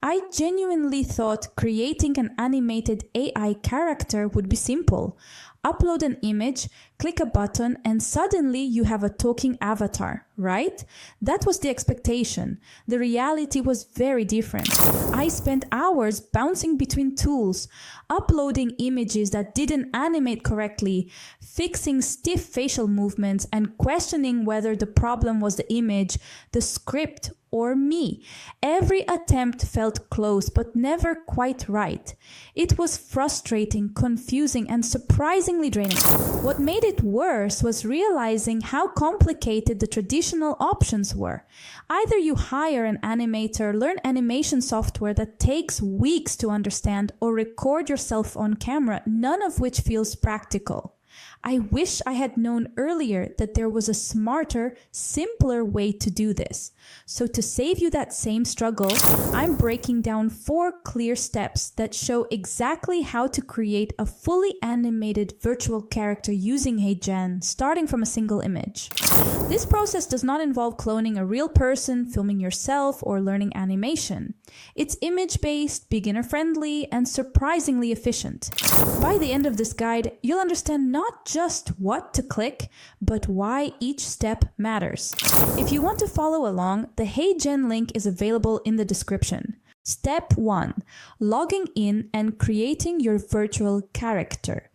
I genuinely thought creating an animated AI character would be simple. Upload an image, click a button, and suddenly you have a talking avatar, right? That was the expectation. The reality was very different. I spent hours bouncing between tools, uploading images that didn't animate correctly, fixing stiff facial movements, and questioning whether the problem was the image, the script, or me. Every attempt felt close but never quite right. It was frustrating, confusing, and surprisingly draining. What made it worse was realizing how complicated the traditional options were. Either you hire an animator, learn animation software that takes weeks to understand, or record yourself on camera, none of which feels practical. I wish I had known earlier that there was a smarter, simpler way to do this. So to save you that same struggle, I'm breaking down 4 clear steps that show exactly how to create a fully animated virtual character using HeyGen, starting from a single image. This process does not involve cloning a real person, filming yourself, or learning animation. It's image-based, beginner-friendly, and surprisingly efficient. By the end of this guide, you'll understand not just what to click, but why each step matters. If you want to follow along, the HeyGen link is available in the description. Step 1. Logging in and creating your virtual character.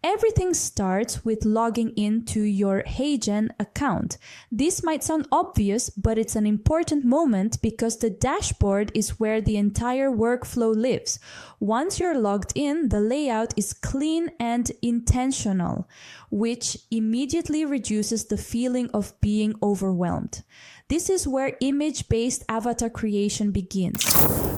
Everything starts with logging into your HeyGen account. This might sound obvious, but it's an important moment because the dashboard is where the entire workflow lives. Once you're logged in, the layout is clean and intentional, which immediately reduces the feeling of being overwhelmed. This is where image-based avatar creation begins.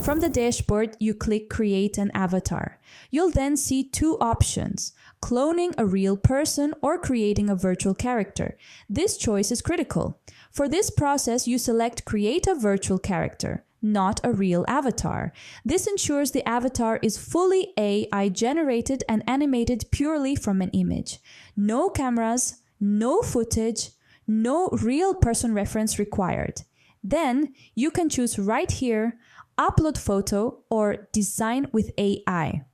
From the dashboard, you click Create an Avatar. You'll then see 2 options: cloning a real person or creating a virtual character. This choice is critical. For this process, you select Create a Virtual Character, not a real avatar. This ensures the avatar is fully AI generated and animated purely from an image. No cameras, no footage, no real person reference required. Then you can choose right here, Upload Photo or Design with AI.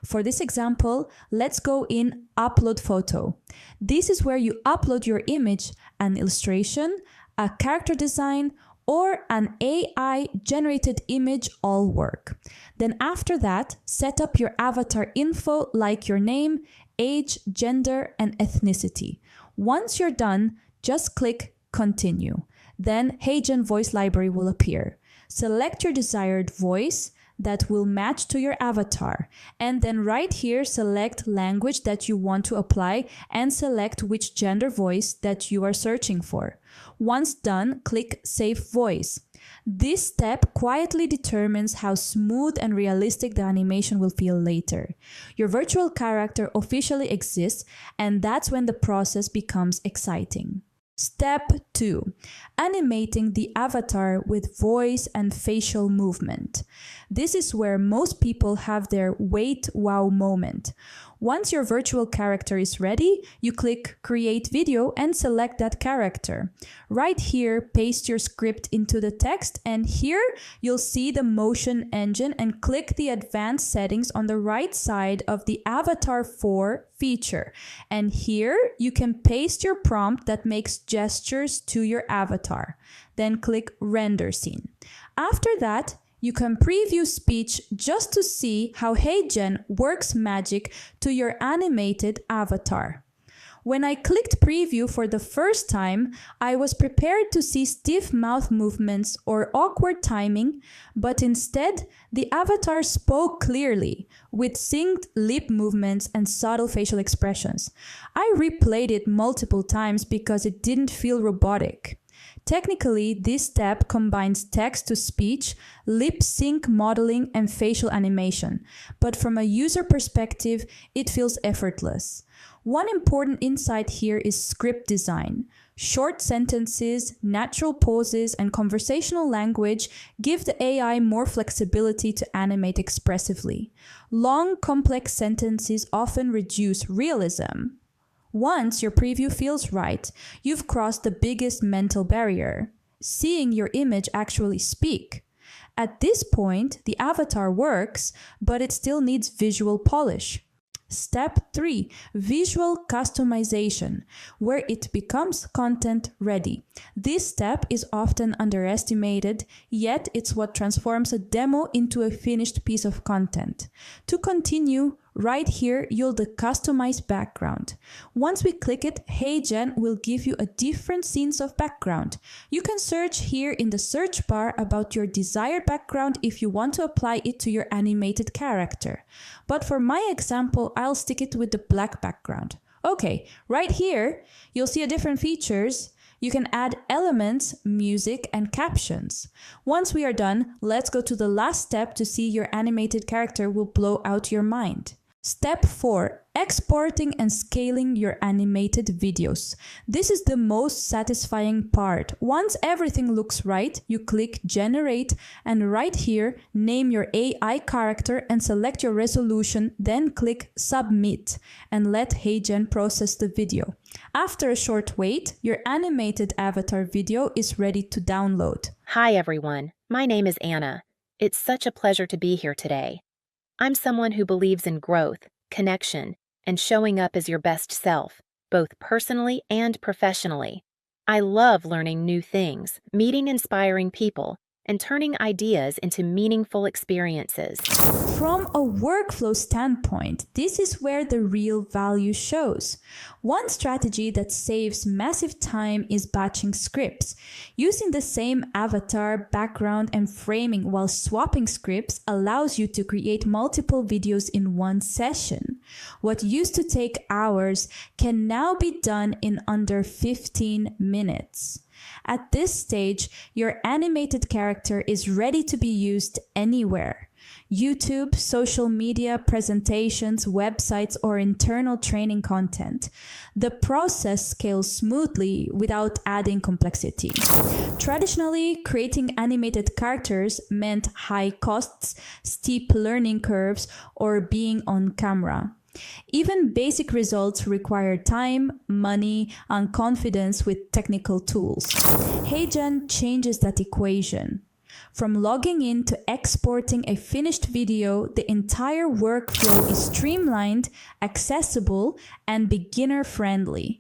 For this example, let's go in Upload Photo. This is where you upload your image, an illustration, a character design, or an AI-generated image all work. Then after that, set up your avatar info like your name, age, gender, and ethnicity. Once you're done, just click Continue. Then HeyGen Voice Library will appear. Select your desired voice that will match to your avatar. And then right here, select language that you want to apply and select which gender voice that you are searching for. Once done, click Save Voice. This step quietly determines how smooth and realistic the animation will feel later. Your virtual character officially exists, and that's when the process becomes exciting. Step 2. Animating the avatar with voice and facial movement. This is where most people have their wait wow moment. Once your virtual character is ready, you click Create Video and select that character. Right here, paste your script into the text, and here you'll see the motion engine and click the advanced settings on the right side of the Avatar 4 feature. And here you can paste your prompt that makes gestures to your avatar. Then click Render Scene. After that, you can preview speech just to see how HeyGen works magic to your animated avatar. When I clicked preview for the first time, I was prepared to see stiff mouth movements or awkward timing, but instead, the avatar spoke clearly, with synced lip movements and subtle facial expressions. I replayed it multiple times because it didn't feel robotic. Technically, this step combines text-to-speech, lip sync modeling, and facial animation, but from a user perspective, it feels effortless. One important insight here is script design. Short sentences, natural pauses, and conversational language give the AI more flexibility to animate expressively. Long, complex sentences often reduce realism. Once your preview feels right, you've crossed the biggest mental barrier: seeing your image actually speak. At this point, the avatar works, but it still needs visual polish. Step 3. Visual customization, where it becomes content ready. This step is often underestimated, yet it's what transforms a demo into a finished piece of content. To continue, right here, you'll the customize background. Once we click it, HeyGen will give you a different scenes of background. You can search here in the search bar about your desired background if you want to apply it to your animated character. But for my example, I'll stick it with the black background. Okay, right here, you'll see different features. You can add elements, music, and captions. Once we are done, let's go to the last step to see your animated character will blow out your mind. Step 4. Exporting and scaling your animated videos. This is the most satisfying part. Once everything looks right, you click Generate, and right here, name your AI character and select your resolution, then click Submit and let HeyGen process the video. After a short wait, your animated avatar video is ready to download. Hi everyone, my name is Anna. It's such a pleasure to be here today. I'm someone who believes in growth, connection, and showing up as your best self, both personally and professionally. I love learning new things, meeting inspiring people, and turning ideas into meaningful experiences. From a workflow standpoint, this is where the real value shows. One strategy that saves massive time is batching scripts. Using the same avatar, background, and framing while swapping scripts allows you to create multiple videos in one session. What used to take hours can now be done in under 15 minutes. At this stage, your animated character is ready to be used anywhere. YouTube, social media, presentations, websites, or internal training content. The process scales smoothly without adding complexity. Traditionally, creating animated characters meant high costs, steep learning curves, or being on camera. Even basic results require time, money, and confidence with technical tools. HeyGen changes that equation. From logging in to exporting a finished video, the entire workflow is streamlined, accessible, and beginner-friendly.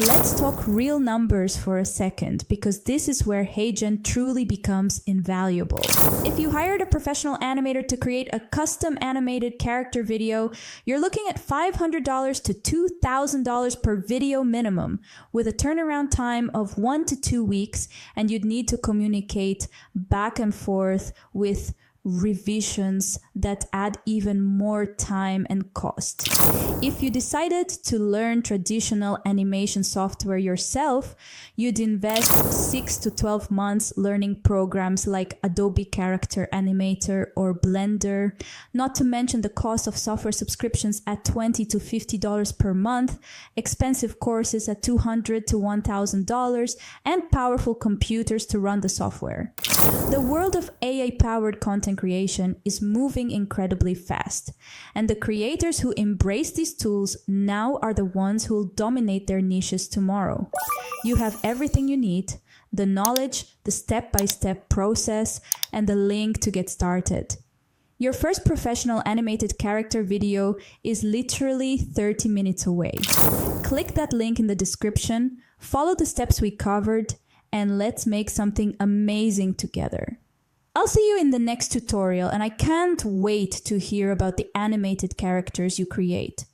Let's talk real numbers for a second, because this is where HeyGen truly becomes invaluable. If you hired a professional animator to create a custom animated character video, you're looking at $500 to $2,000 per video minimum, with a turnaround time of 1 to 2 weeks, and you'd need to communicate back and forth with revisions that add even more time and cost. If you decided to learn traditional animation software yourself, you'd invest 6 to 12 months learning programs like Adobe Character Animator or Blender, not to mention the cost of software subscriptions at $20 to $50 per month, expensive courses at $200 to $1,000, and powerful computers to run the software. The world of AI-powered content creation is moving incredibly fast, and the creators who embrace these tools now are the ones who will dominate their niches tomorrow. You have everything you need: the knowledge, the step-by-step process, and the link to get started. Your first professional animated character video is literally 30 minutes away. Click that link in the description, follow the steps we covered, and let's make something amazing together. I'll see you in the next tutorial, and I can't wait to hear about the animated characters you create.